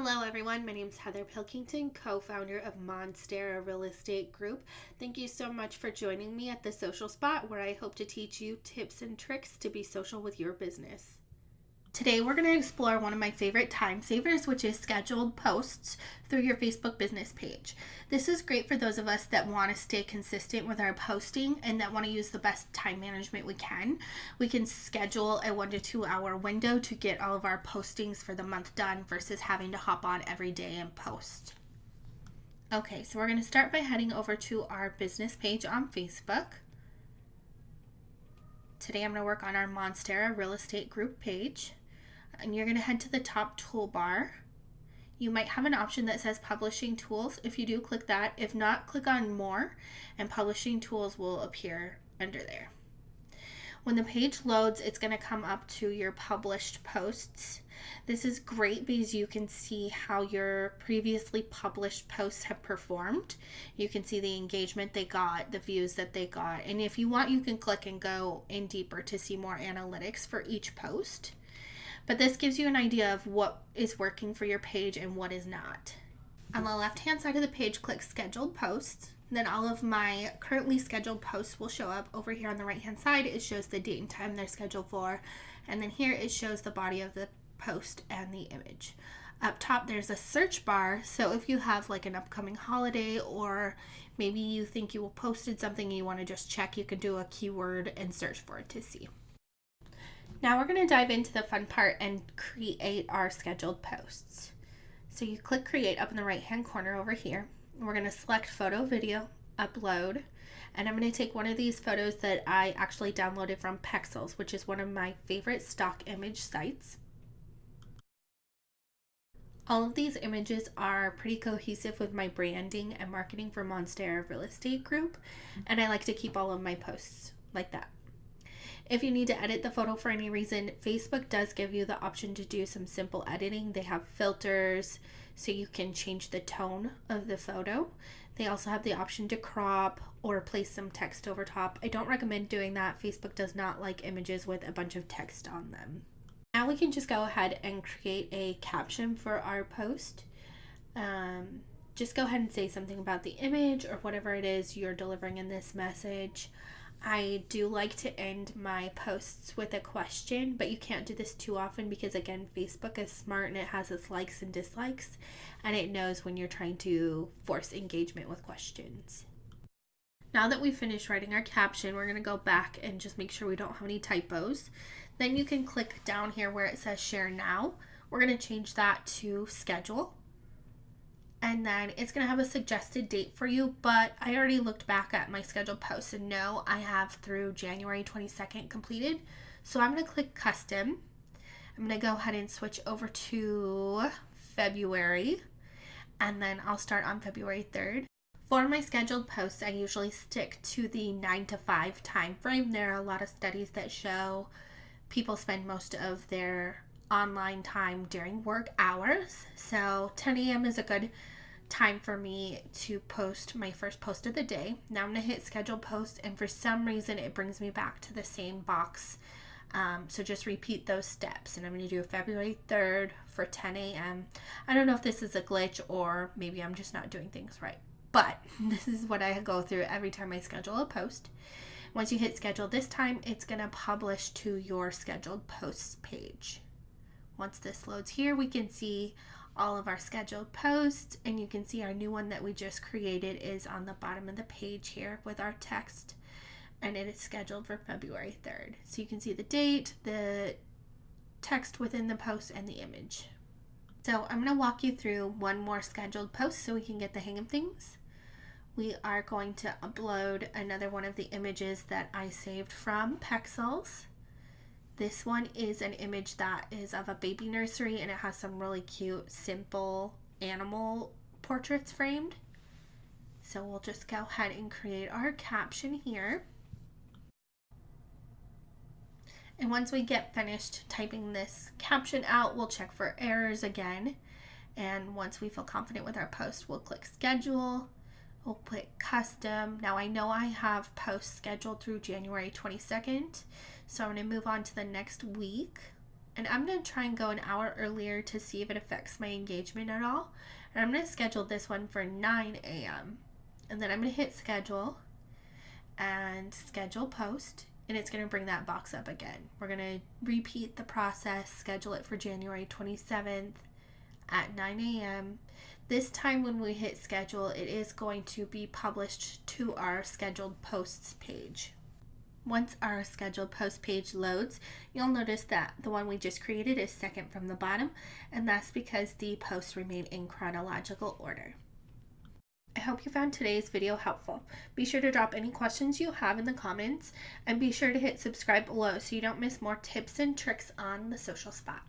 Hello everyone, my name is Heather Pilkington, co-founder of Monstera Real Estate Group. Thank you so much for joining me at the Social Spot, where I hope to teach you tips and tricks to be social with your business. Today we're going to explore one of my favorite time savers, which is scheduled posts through your Facebook business page. This is great for those of us that want to stay consistent with our posting and that want to use the best time management we can. We can schedule a 1 to 2 hour window to get all of our postings for the month done versus having to hop on every day and post. Okay, so we're going to start by heading over to our business page on Facebook. Today I'm going to work on our Monstera Real Estate Group page. And you're going to head to the top toolbar. You might have an option that says Publishing Tools. If you do, click that. If not, click on More, and Publishing Tools will appear under there. When the page loads, it's going to come up to your published posts. This is great because you can see how your previously published posts have performed. You can see the engagement they got, the views that they got, and if you want, you can click and go in deeper to see more analytics for each post. But this gives you an idea of what is working for your page and what is not. On the left-hand side of the page, click Scheduled Posts. Then all of my currently scheduled posts will show up. Over here on the right-hand side, it shows the date and time they're scheduled for. And then here it shows the body of the post and the image. Up top, there's a search bar. So if you have like an upcoming holiday, or maybe you think you posted something and you want to just check, you can do a keyword and search for it to see. Now we're going to dive into the fun part and create our scheduled posts. So you click Create up in the right hand corner over here. We're going to select Photo, Video, Upload, and I'm going to take one of these photos that I actually downloaded from Pexels, which is one of my favorite stock image sites. All of these images are pretty cohesive with my branding and marketing for Monstera Real Estate Group, and I like to keep all of my posts like that. If you need to edit the photo for any reason, Facebook does give you the option to do some simple editing. They have filters so you can change the tone of the photo. They also have the option to crop or place some text over top. I don't recommend doing that. Facebook does not like images with a bunch of text on them. Now we can just go ahead and create a caption for our post. Just go ahead and say something about the image or whatever it is you're delivering in this message. I do like to end my posts with a question, but you can't do this too often because, again, Facebook is smart and it has its likes and dislikes, and it knows when you're trying to force engagement with questions. Now that we've finished writing our caption, we're going to go back and just make sure we don't have any typos. Then you can click down here where it says Share Now. We're going to change that to Schedule. And then it's going to have a suggested date for you, but I already looked back at my scheduled posts and know I have through January 22nd completed. So I'm going to click Custom. I'm going to go ahead and switch over to February, and then I'll start on February 3rd. For my scheduled posts, I usually stick to the 9 to 5 time frame. There are a lot of studies that show people spend most of their online time during work hours. So 10 a.m. is a good time for me to post my first post of the day. Now I'm going to hit schedule post, and for some reason it brings me back to the same box. So just repeat those steps, and I'm going to do February 3rd for 10 a.m. I don't know if this is a glitch or maybe I'm just not doing things right, but this is what I go through every time I schedule a post. Once you hit schedule this time, it's going to publish to your scheduled posts page. Once this loads here, we can see all of our scheduled posts, and you can see our new one that we just created is on the bottom of the page here with our text, and it is scheduled for February 3rd. So you can see the date, the text within the post, and the image. So I'm going to walk you through one more scheduled post so we can get the hang of things. We are going to upload another one of the images that I saved from Pexels. This one is an image that is of a baby nursery, and it has some really cute, simple animal portraits framed. So we'll just go ahead and create our caption here. And once we get finished typing this caption out, we'll check for errors again. And once we feel confident with our post, we'll click Schedule. We'll click Custom. Now I know I have posts scheduled through January 22nd. So I'm going to move on to the next week. And I'm going to try and go an hour earlier to see if it affects my engagement at all. And I'm going to schedule this one for 9 a.m. And then I'm going to hit schedule and schedule post, and it's going to bring that box up again. We're going to repeat the process, schedule it for January 27th at 9 a.m. This time when we hit schedule, it is going to be published to our scheduled posts page. Once our scheduled post page loads, you'll notice that the one we just created is second from the bottom, and that's because the posts remain in chronological order. I hope you found today's video helpful. Be sure to drop any questions you have in the comments, and be sure to hit subscribe below so you don't miss more tips and tricks on the Social Spot.